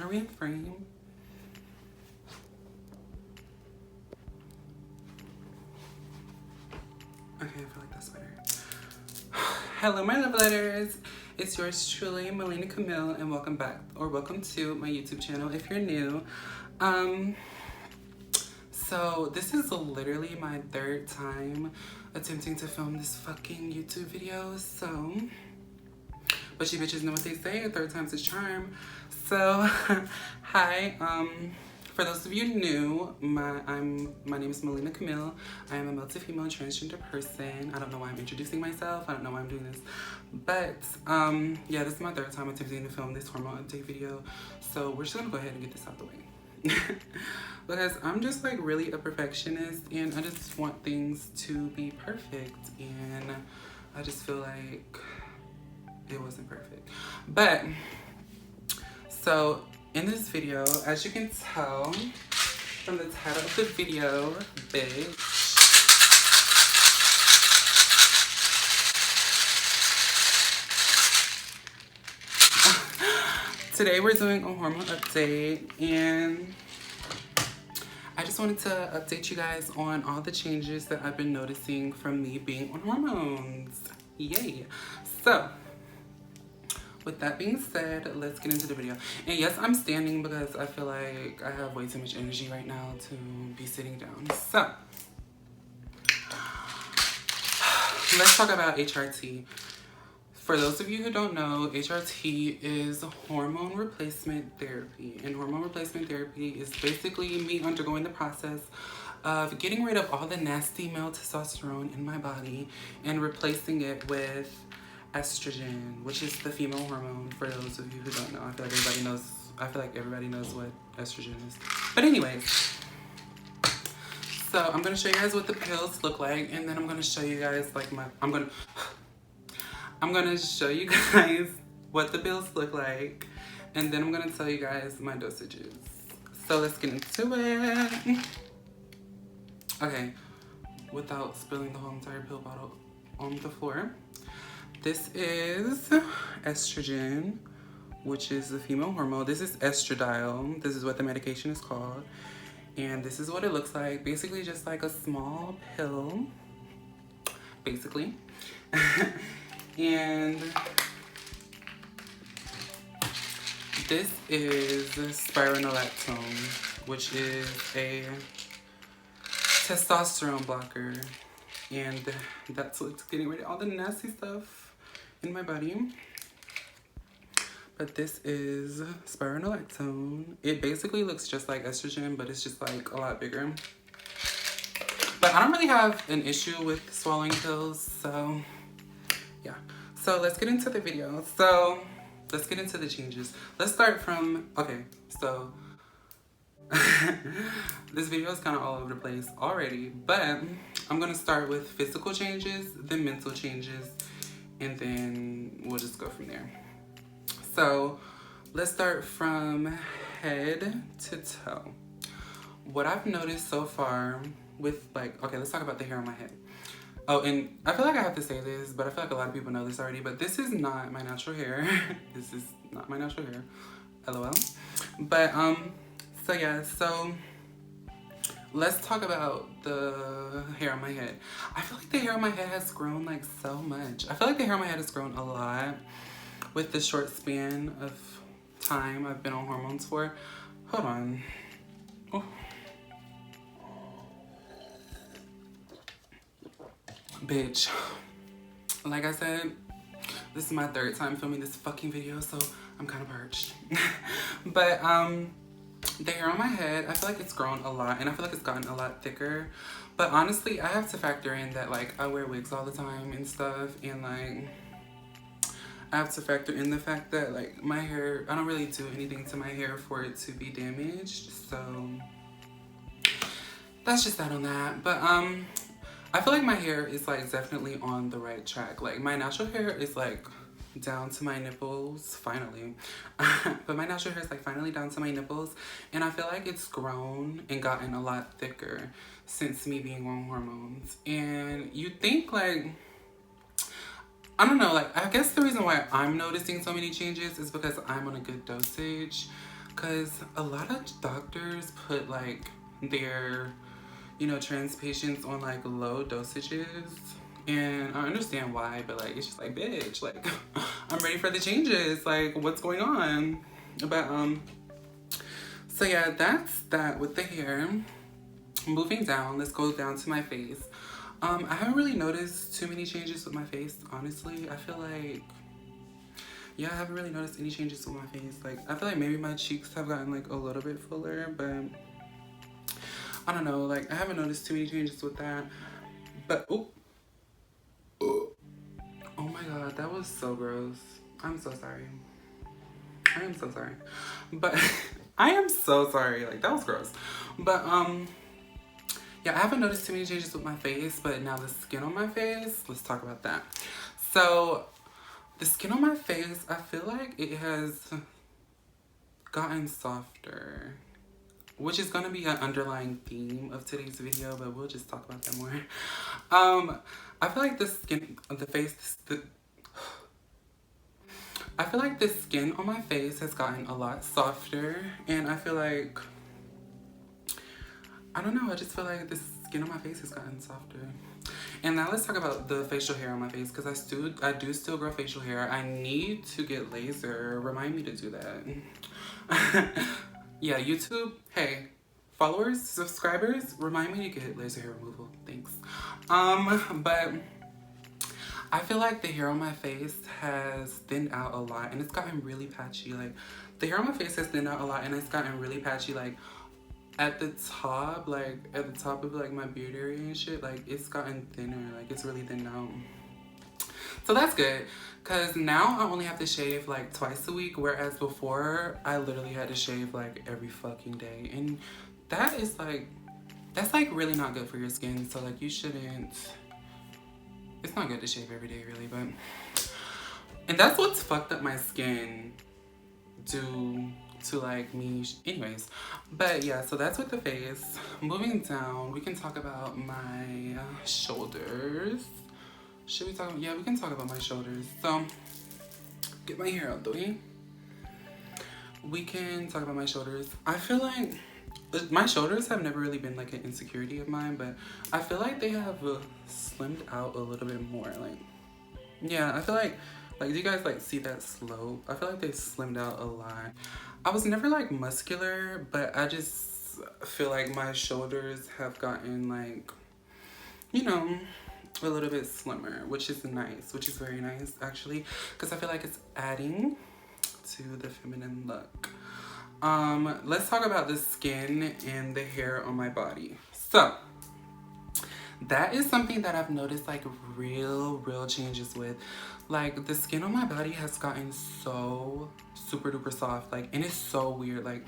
Are we in frame? Okay, I feel like that's better. Hello, my love letters. It's yours truly, Mileena Camille, and welcome back, or welcome to my YouTube channel if you're new. So this is literally my third time attempting to film this fucking YouTube video, so, but you bitches know what they say, a third time's a charm. So, hi, for those of you new, my name is Mileena Camille. I am a male to female transgender person. I don't know why I'm introducing myself. I don't know why I'm doing this. But, yeah, this is my third time attempting to film this hormone update video. So we're just gonna go ahead and get this out the way. Because I'm just like really a perfectionist and I just want things to be perfect. And I just feel like it wasn't perfect. But, so in this video, as you can tell from the title of the video, bitch, today we're doing a hormone update, and I just wanted to update you guys on all the changes that I've been noticing from me being on hormones. Yay! So, with that being said, let's get into the video. And yes, I'm standing because I feel like I have way too much energy right now to be sitting down. So, let's talk about HRT. For those of you who don't know, HRT is hormone replacement therapy. And hormone replacement therapy is basically me undergoing the process of getting rid of all the nasty male testosterone in my body and replacing it with estrogen, which is the female hormone. For those of you who don't know, I feel like everybody knows what estrogen is. But anyways, so I'm gonna show you guys what the pills look like, and then I'm gonna show you guys like I'm gonna show you guys what the pills look like, and then I'm gonna tell you guys my dosages. So let's get into it. Okay, without spilling the whole entire pill bottle on the floor. This is estrogen, which is the female hormone. This is estradiol. This is what the medication is called. And this is what it looks like. Basically just like a small pill, basically. And this is spironolactone, which is a testosterone blocker. And that's what's getting rid of all the nasty stuff in my body. But this is spironolactone. It basically looks just like estrogen, but it's just like a lot bigger. But I don't really have an issue with swallowing pills, so yeah. So let's get into the video. So let's get into the changes. Let's start from, okay, so this video is kind of all over the place already, but I'm gonna start with physical changes, then mental changes, and then we'll just go from there. So let's start from head to toe. What I've noticed so far with okay, let's talk about the hair on my head. Oh, and I feel like I have to say this, but I feel like a lot of people know this already, but this is not my natural hair. This is not my natural hair, LOL. But, so yeah, so let's talk about the hair on my head. I feel like the hair on my head has grown like so much. I feel like the hair on my head has grown a lot with the short span of time I've been on hormones for. Hold on. Oh. Bitch, like I said, this is my third time filming this fucking video, so I'm kind of parched. But the hair on my head, I feel like it's grown a lot, and I feel like it's gotten a lot thicker. But honestly, I have to factor in that like I wear wigs all the time and stuff, and like I have to factor in the fact that like my hair, I don't really do anything to my hair for it to be damaged, so that's just that on that. But I feel like my hair is like definitely on the right track. Like my natural hair is like down to my nipples, finally. But my natural hair is like finally down to my nipples, and I feel like it's grown and gotten a lot thicker since me being on hormones. And you think like, I don't know, like I guess the reason why I'm noticing so many changes is because I'm on a good dosage. because a lot of doctors put like their, you know, trans patients on like low dosages, and I understand why, but like it's just like, bitch, like I'm ready for the changes, like what's going on. But so yeah, that's that with the hair. Moving down, let's go down to my face. I haven't really noticed too many changes with my face, honestly. I feel like, yeah, I haven't really noticed any changes with my face. Like, I feel like maybe my cheeks have gotten like a little bit fuller, but I don't know, like I haven't noticed too many changes with that. But oh my god, that was so gross. I'm so sorry. I am so sorry. But I am so sorry. Like, that was gross. But yeah, I haven't noticed too many changes with my face, but now the skin on my face, let's talk about that. So the skin on my face, I feel like it has gotten softer, which is gonna be an underlying theme of today's video, but we'll just talk about that more. I feel like the skin of the face, I feel like the skin on my face has gotten a lot softer, and I feel like, I don't know, I just feel like the skin on my face has gotten softer. And now let's talk about the facial hair on my face, because I do still grow facial hair. I need to get laser. Remind me to do that. Yeah, YouTube, hey, followers, subscribers, remind me to get laser hair removal. Thanks. But I feel like the hair on my face has thinned out a lot, and it's gotten really patchy. Like, the hair on my face has thinned out a lot, and it's gotten really patchy. Like, at the top, like at the top of like my beard area and shit, like it's gotten thinner. Like, it's really thinned out. So that's good, because now I only have to shave like twice a week, whereas before I literally had to shave like every fucking day, and that is like, that's like really not good for your skin. So like, you shouldn't, it's not good to shave every day really. But, and that's what's fucked up my skin due to like me anyways. But yeah, so that's with the face. Moving down, we can talk about my shoulders. Should we talk about, yeah, we can talk about my shoulders. So get my hair out the way. We can talk about my shoulders. I feel like my shoulders have never really been like an insecurity of mine, but I feel like they have slimmed out a little bit more. Like, yeah, I feel like do you guys like see that slope? I feel like they slimmed out a lot. I was never like muscular, but I just feel like my shoulders have gotten like, you know, a little bit slimmer, which is nice, which is very nice actually, because I feel like it's adding to the feminine look. Let's talk about the skin and the hair on my body. So that is something that I've noticed like real changes with. Like, the skin on my body has gotten so super duper soft, like, and it's so weird. Like,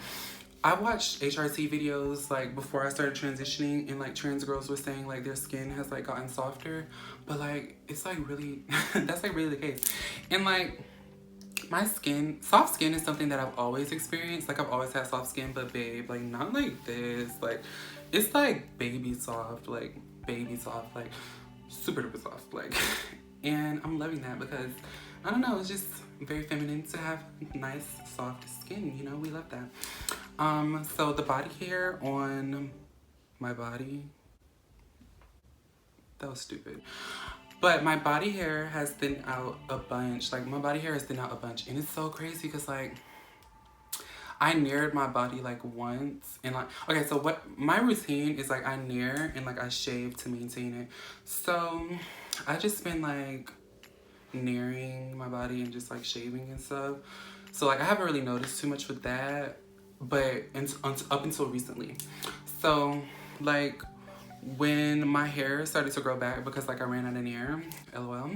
I watched HRT videos like before I started transitioning, and like trans girls were saying like their skin has like gotten softer, but like it's like really that's like really the case. And like, my skin, soft skin is something that I've always experienced. Like, I've always had soft skin, but babe, like not like this. Like, it's like baby soft, like super duper soft, like. And I'm loving that, because I don't know, it's just very feminine to have nice soft skin, you know, we love that. So the body hair on my body, that was stupid, but my body hair has thinned out a bunch. Like, my body hair has thinned out a bunch, and it's so crazy because like I nared my body like once, and like, okay, so what my routine is, like I nair and like I shave to maintain it. So I just been like nairing my body and just like shaving and stuff. So like I haven't really noticed too much with that, but up until recently. So like, when my hair started to grow back, because like I ran out of nair, lol,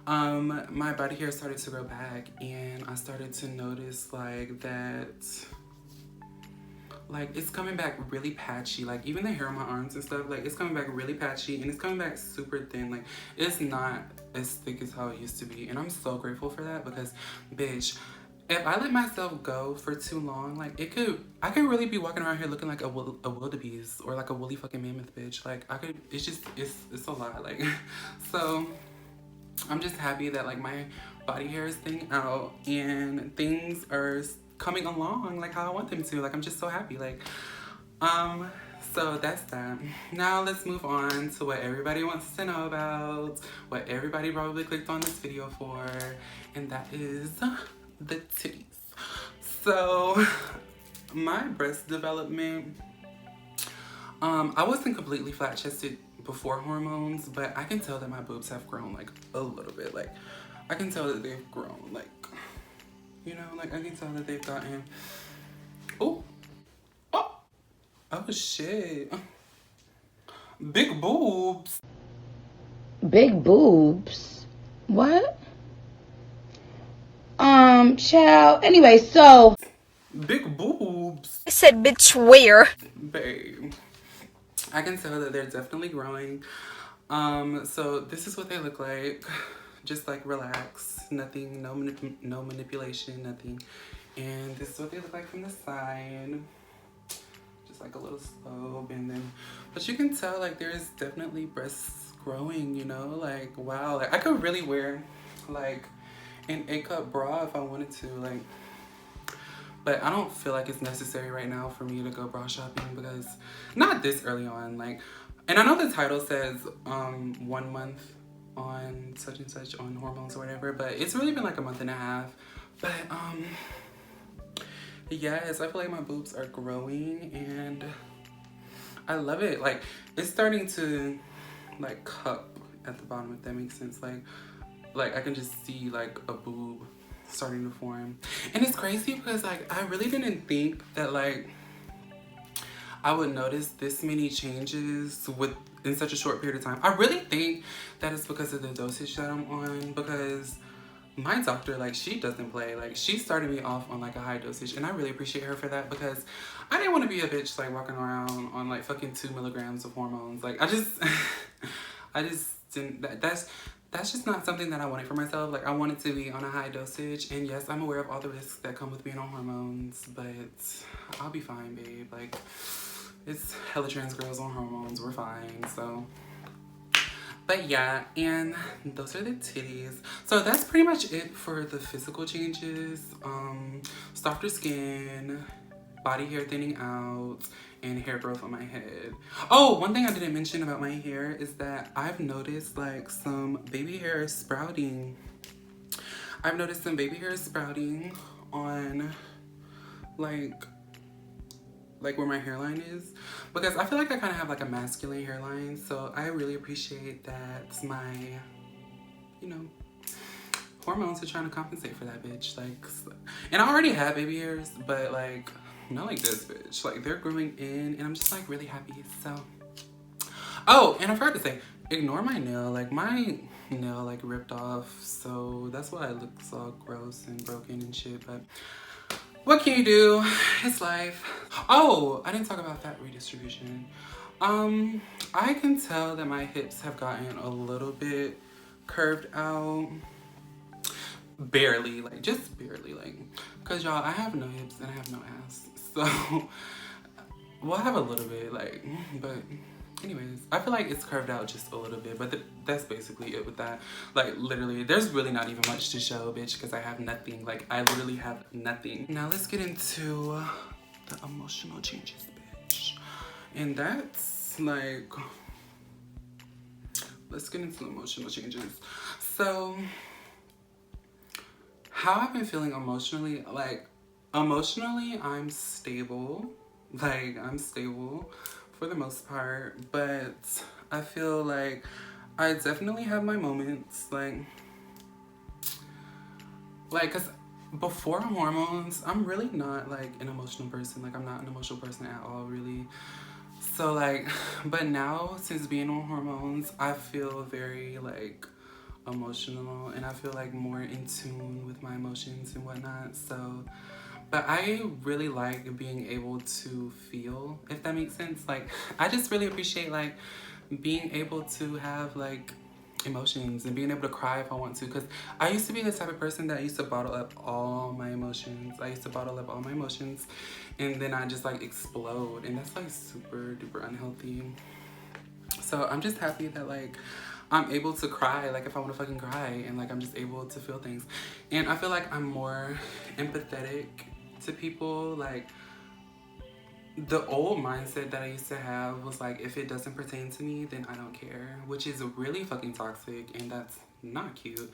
my body hair started to grow back, and I started to notice like that, like it's coming back really patchy. Like, even the hair on my arms and stuff, like it's coming back really patchy, and it's coming back super thin. Like, it's not as thick as how it used to be, and I'm so grateful for that, because bitch, if I let myself go for too long, like I could really be walking around here looking like a wildebeest, or like a woolly fucking mammoth, bitch. Like, it's a lot, like. So I'm just happy that like my body hair is thinning out, and things are coming along like how I want them to. Like, I'm just so happy. Like, so that's that. Now let's move on to what everybody wants to know about, what everybody probably clicked on this video for, and that is the titties. So my breast development, I wasn't completely flat chested before hormones, but I can tell that my boobs have grown like a little bit. Like, I can tell that they've grown, like, you know, like I can tell that they've gotten, oh shit, big boobs. Big boobs? What? Child. Anyway, so. Big boobs. I said, bitch, where? Babe, I can tell that they're definitely growing. So this is what they look like. Just like relax, nothing, no manipulation, nothing. And this is what they look like from the side. Just like a little slope, and then, but you can tell like there's definitely breasts growing, you know, like wow, like I could really wear like an A-cup bra if I wanted to, like, but I don't feel like it's necessary right now for me to go bra shopping, because not this early on, like, and I know the title says 1 month on such and such on hormones or whatever, but it's really been like a month and a half. But yes, I feel like my boobs are growing and I love it. Like, it's starting to like cup at the bottom, if that makes sense. Like I can just see like a boob starting to form. And it's crazy because like I really didn't think that like I would notice this many changes in such a short period of time. I really think that it's because of the dosage that I'm on, because my doctor, like, she doesn't play. Like, she started me off on like a high dosage, and I really appreciate her for that, because I didn't want to be a bitch like walking around on like fucking 2 milligrams of hormones. Like, I just didn't, that's just not something that I wanted for myself. Like, I wanted to be on a high dosage, and yes, I'm aware of all the risks that come with being on hormones, but I'll be fine, babe. Like, it's hella trans girls on hormones, we're fine. So, but yeah, and those are the titties. So that's pretty much it for the physical changes. Softer skin, body hair thinning out, and hair growth on my head. Oh, one thing I didn't mention about my hair is that I've noticed like some baby hair sprouting. I've noticed some baby hair sprouting on like where my hairline is, because I feel like I kind of have like a masculine hairline, so I really appreciate that my, you know, hormones are trying to compensate for that, bitch. Like, and I already have baby hairs, but like not like this, bitch. Like, they're growing in, and I'm just like really happy. So, oh, and I forgot to say, ignore my nail. Like, my nail like ripped off, so that's why it looks all gross and broken and shit. But what can you do? It's life. Oh, I didn't talk about that redistribution. I can tell that my hips have gotten a little bit curved out. Barely, like just barely, like, cause y'all, I have no hips and I have no ass. So, well, I have a little bit, like, but anyways, I feel like it's curved out just a little bit, but that's basically it with that. Like, literally, there's really not even much to show, bitch, because I have nothing. Like, I literally have nothing. Now, let's get into the emotional changes, bitch. And that's, like, let's get into the emotional changes. So, how I've been feeling emotionally, like, emotionally, I'm stable. Like, I'm stable for the most part, but I feel like I definitely have my moments, like, cause before hormones, I'm really not like an emotional person. Like, I'm not an emotional person at all, really. So like, but now since being on hormones, I feel very like emotional, and I feel like more in tune with my emotions and whatnot. So, but I really like being able to feel, if that makes sense. Like, I just really appreciate like being able to have like emotions and being able to cry if I want to, because I used to be the type of person that used to bottle up all my emotions. And then I just like explode, and that's like super duper unhealthy. So I'm just happy that like I'm able to cry like if I want to fucking cry, and like I'm just able to feel things. And I feel like I'm more empathetic to people. Like, the old mindset that I used to have was like, if it doesn't pertain to me, then I don't care, which is really fucking toxic, and that's not cute.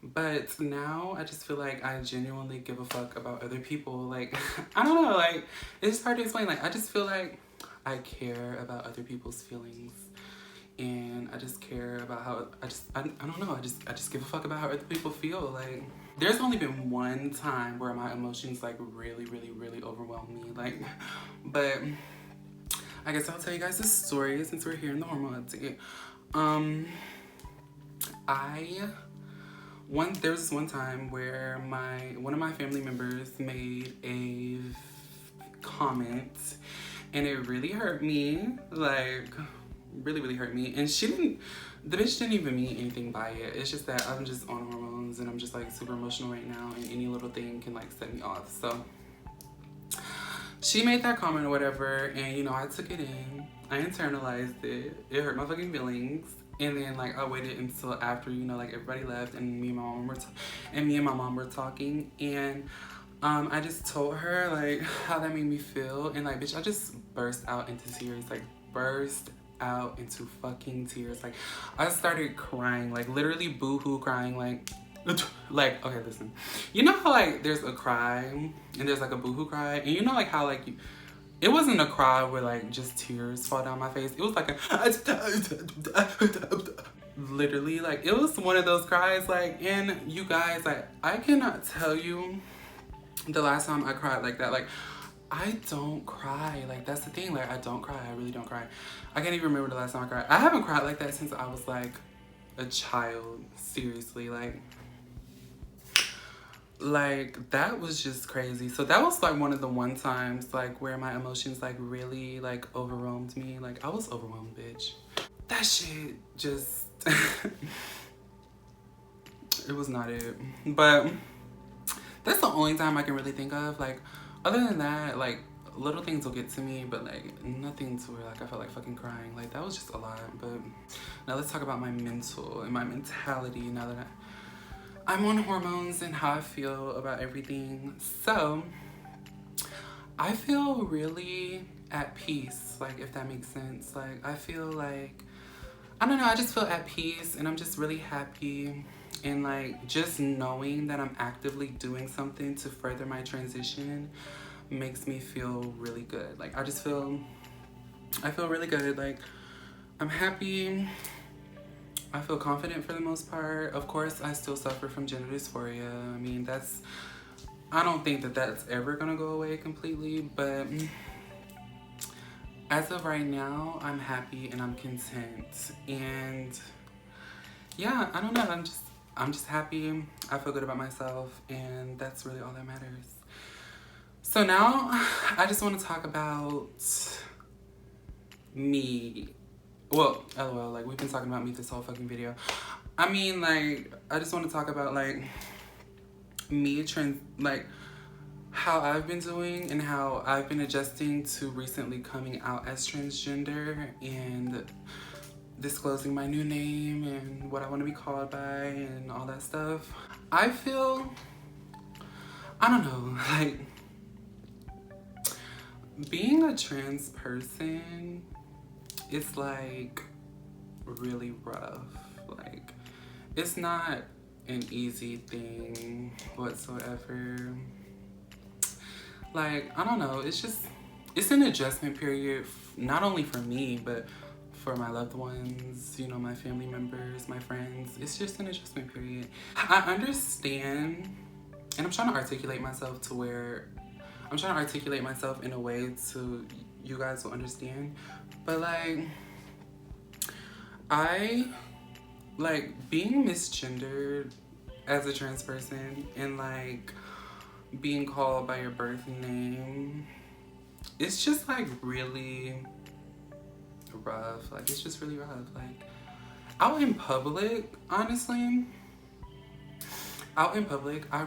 But now I just feel like I genuinely give a fuck about other people. Like, I don't know, like, it's hard to explain. Like, I just feel like I care about other people's feelings, and I just care about how I don't know, I just give a fuck about how other people feel. Like, there's only been one time where my emotions like really overwhelm me, like, but I guess I'll tell you guys this story since we're here in the hormone update. There was this one time where one of my family members made a comment, and it really hurt me, like really hurt me. And the bitch didn't even mean anything by it. It's just that I'm just on hormones, and I'm just like super emotional right now, and any little thing can like set me off. So she made that comment or whatever, and you know, I took it in, I internalized it. It hurt my fucking feelings. And then like I waited until after, you know, like everybody left, and me and my mom were talking, and I just told her like how that made me feel, and like, bitch, I just burst out into tears, like burst out into fucking tears. Like, I started crying, like literally boohoo crying, like okay, listen, you know how like there's a cry and there's like a boohoo cry, and you know like how like it wasn't a cry where like just tears fall down my face. It was like literally, like it was one of those cries. Like, and you guys, like, I cannot tell you the last time I cried like that. Like, I don't cry. Like, that's the thing. Like, I don't cry. I really don't cry. I can't even remember the last time I cried. I haven't cried like that since I was like a child. Seriously, like that was just crazy. So that was like one of the times like where my emotions like really like overwhelmed me. Like, I was overwhelmed, bitch. That shit just it was not it. But that's the only time I can really think of. Like, other than that, like little things will get to me, but like nothing to where like I felt like fucking crying. Like, that was just a lot. But now let's talk about my mental and my mentality now that I'm on hormones and how I feel about everything. So I feel really at peace, like, if that makes sense. Like, I feel like, I don't know, I just feel at peace, and I'm just really happy. And like, just knowing that I'm actively doing something to further my transition makes me feel really good. Like, I feel really good. Like, I'm happy. I feel confident for the most part. Of course, I still suffer from gender dysphoria. I mean, I don't think that that's ever gonna go away completely, but as of right now, I'm happy and I'm content. And yeah, I don't know, I'm just happy. I feel good about myself, and that's really all that matters. So now I just want to talk about me. Well, LOL, like, we've been talking about me this whole fucking video. I mean, like, I just want to talk about, like, me, like, how I've been doing and how I've been adjusting to recently coming out as transgender and disclosing my new name and what I want to be called by and all that stuff. I feel, I don't know, like, being a trans person, it's like really rough. Like, it's not an easy thing whatsoever. Like, I don't know, it's an adjustment period, not only for me, but for my loved ones, you know, my family members, my friends. It's just an adjustment period. I understand, and I'm trying to articulate myself in a way to you guys will understand. But like, I like being misgendered as a trans person and like being called by your birth name. It's just like really rough. Like, it's just really rough. Like, out in public, honestly, I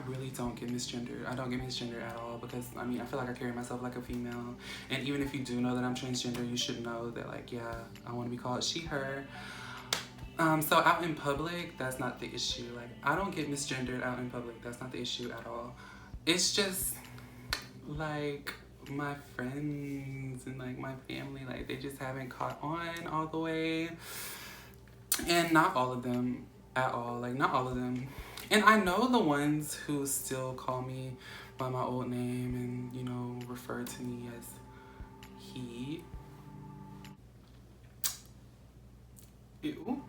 really don't get misgendered. I don't get misgendered at all, because I mean, I feel like I carry myself like a female. And even if you do know that I'm transgender, you should know that, like, yeah, I want to be called she, her. So out in public, that's not the issue. Like, I don't get misgendered out in public. That's not the issue at all. It's just like my friends and like my family, like they just haven't caught on all the way. And not all of them at all, like not all of them. And I know the ones who still call me by my old name and, you know, refer to me as he. Ew.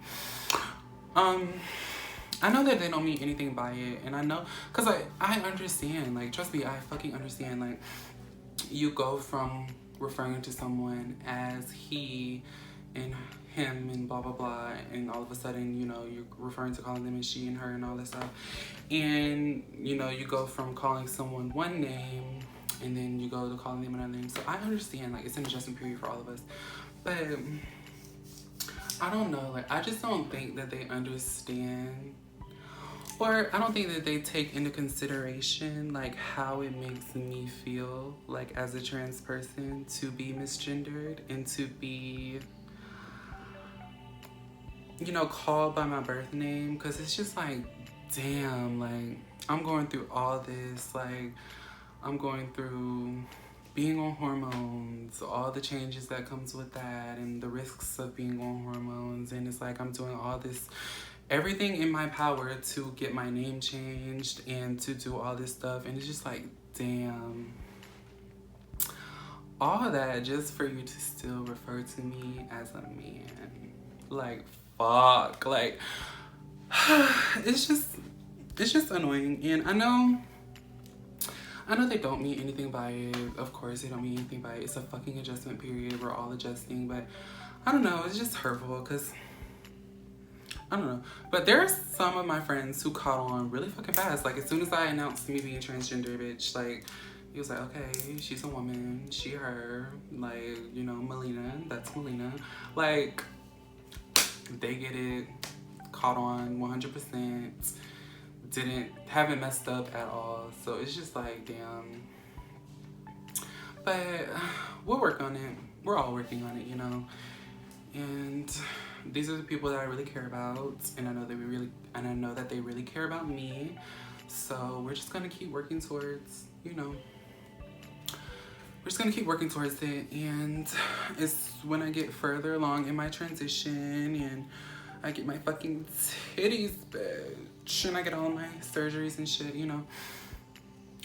I know that they don't mean anything by it, and I know, cause I understand, like, trust me, I fucking understand, like, you go from referring to someone as he and him and blah blah blah, and all of a sudden, you know, you're referring to calling them as she and her and all that stuff, and you know, you go from calling someone one name and then you go to calling them another name. So I understand, like, it's an adjustment period for all of us, but I don't know, like, I just don't think that they understand, or I don't think that they take into consideration, like, how it makes me feel, like, as a trans person, to be misgendered and to be, you know, called by my birth name. Because it's just like, damn, like, I'm going through all this, like, I'm going through being on hormones, all the changes that comes with that, and the risks of being on hormones, and it's like I'm doing all this, everything in my power to get my name changed and to do all this stuff, and it's just like, damn, all that just for you to still refer to me as a man. Like, fuck, like, it's just annoying. And I know they don't mean anything by it. Of course, they don't mean anything by it. It's a fucking adjustment period. We're all adjusting. But I don't know. It's just hurtful because, I don't know. But there's some of my friends who caught on really fucking fast. Like, as soon as I announced me being transgender, bitch, like, he was like, okay, she's a woman. She, her. Like, you know, Mileena. That's Mileena. Like, they get it. Caught on 100%. Haven't messed up at all. So it's just like, damn. But we'll work on it. We're all working on it, you know. And these are the people that I really care about, and I know that they really care about me. So we're just gonna keep working towards, you know, we're just gonna keep working towards it. And it's when I get further along in my transition and I get my fucking titties, bitch, and I get all my surgeries and shit, you know,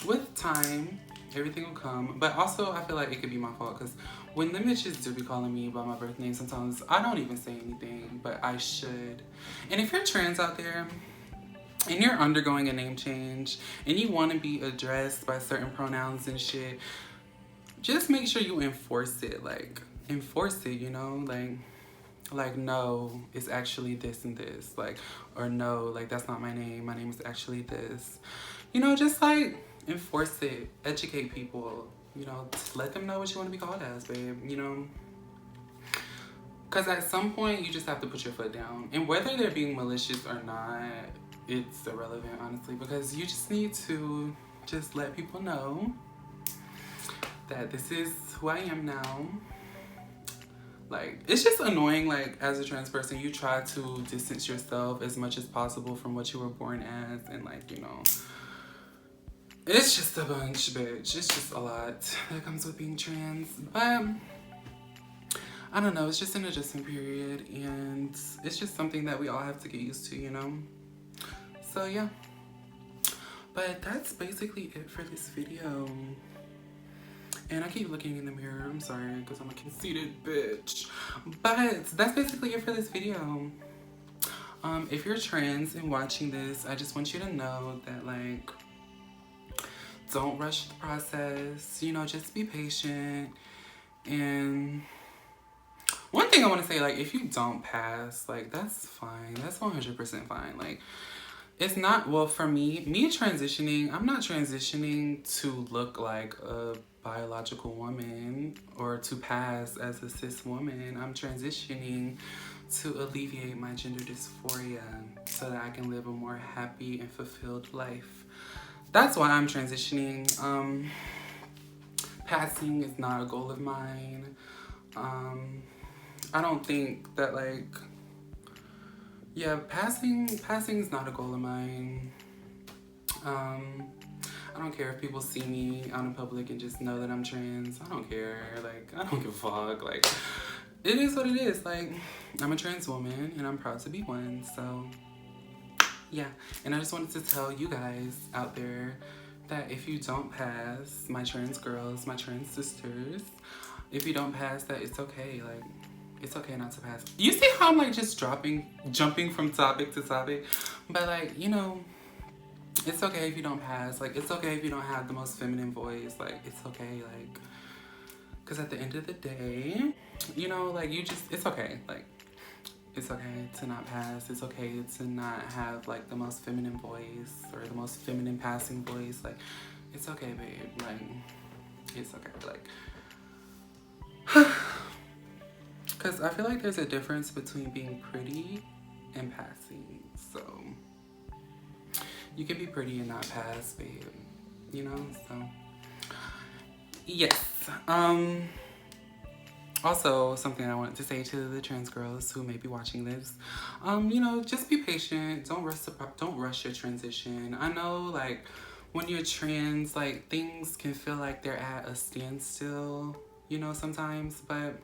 with time, everything will come. But also, I feel like it could be my fault, because when the bitches do be calling me by my birth name, sometimes I don't even say anything, but I should. And if you're trans out there, and you're undergoing a name change, and you want to be addressed by certain pronouns and shit, just make sure you enforce it, like, enforce it, you know, like, no, it's actually this and this, like, or no, like, that's not my name is actually this, you know, just like enforce it, educate people, you know, let them know what you want to be called as, babe, you know, because at some point you just have to put your foot down, and whether they're being malicious or not, it's irrelevant, honestly, because you just need to just let people know that this is who I am now. Like, it's just annoying, like, as a trans person, you try to distance yourself as much as possible from what you were born as, and, like, you know, it's just a bunch, bitch. It's just a lot that comes with being trans. But I don't know, it's just an adjustment period, and it's just something that we all have to get used to, you know? So, yeah. But that's basically it for this video. And I keep looking in the mirror, I'm sorry, because I'm a conceited bitch. But that's basically it for this video. If you're trans and watching this, I just want you to know that, like, don't rush the process. You know, just be patient. And one thing I want to say, like, if you don't pass, like, that's fine. That's 100% fine. Like, it's not, well, for me transitioning, I'm not transitioning to look like a biological woman or to pass as a cis woman. I'm transitioning to alleviate my gender dysphoria so that I can live a more happy and fulfilled life. That's why I'm transitioning. Passing is not a goal of mine. I don't think that, like, yeah, passing is not a goal of mine. I don't care if people see me out in public and just know that I'm trans. I don't care. Like, I don't give a fuck. Like, it is what it is. Like, I'm a trans woman and I'm proud to be one. So, yeah. And I just wanted to tell you guys out there that if you don't pass, my trans girls, my trans sisters, if you don't pass, that it's okay. Like, it's okay not to pass. You see how I'm like just jumping from topic to topic? But like, you know, it's okay if you don't pass. Like, it's okay if you don't have the most feminine voice. Like, it's okay. Like, because at the end of the day, you know, like, it's okay. Like, it's okay to not pass. It's okay to not have like the most feminine voice or the most feminine passing voice. Like, it's okay, babe. Like, it's okay. Like, because I feel like there's a difference between being pretty and passing. So, you can be pretty and not pass, babe. You know? So, yes. Also, something I wanted to say to the trans girls who may be watching this, you know, just be patient. Don't rush your transition. I know, like, when you're trans, like, things can feel like they're at a standstill, you know, sometimes, but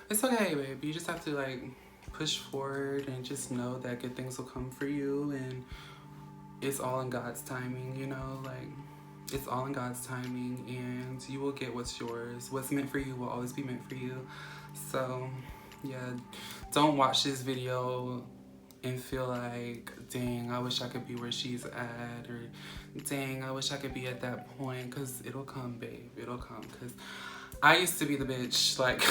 it's okay, babe. You just have to, like, push forward and just know that good things will come for you, and it's all in God's timing, you know, like, it's all in God's timing, and you will get what's yours. What's meant for you will always be meant for you. So, yeah, don't watch this video and feel like, dang, I wish I could be where she's at, or dang, I wish I could be at that point, because it'll come, babe. It'll come, because I used to be the bitch, like,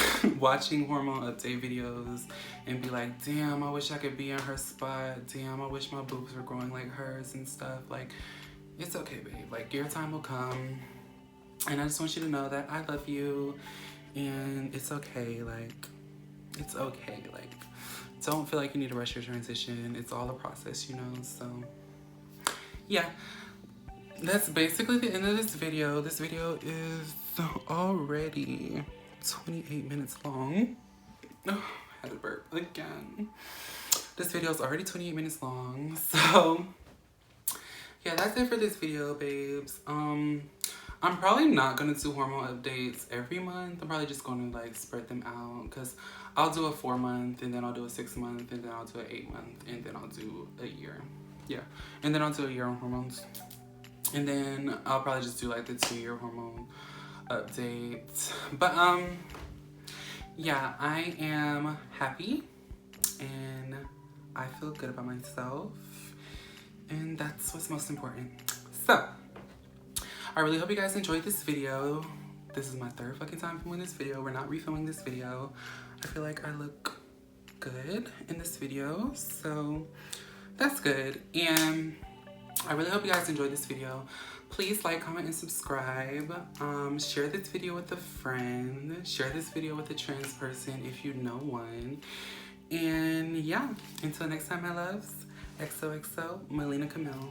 watching hormone update videos and be like, damn, I wish I could be in her spot. Damn, I wish my boobs were growing like hers and stuff. Like, it's okay, babe. Like, your time will come. And I just want you to know that I love you. And it's okay. Like, it's okay. Like, don't feel like you need to rush your transition. It's all a process, you know? So, yeah. That's basically the end of this video. This video is already 28 minutes long. Oh, I had to burp again. This video is already 28 minutes long. So, yeah, that's it for this video, babes. I'm probably not gonna do hormone updates every month. I'm probably just gonna like spread them out, because I'll do a 4-month, and then I'll do a 6-month, and then I'll do an 8-month, and then I'll do a year. Yeah, and then I'll do a year on hormones. And then I'll probably just do like the 2-year hormone update. But yeah, I am happy and I feel good about myself, and that's what's most important. So, I really hope you guys enjoyed this video. This is my 3rd fucking time filming this video. We're not refilming this video. I feel like I look good in this video, so that's good. And I really hope you guys enjoyed this video. Please like, comment, and subscribe. Share this video with a friend. Share this video with a trans person if you know one. And yeah, until next time, my loves. XOXO, Mileena Camille.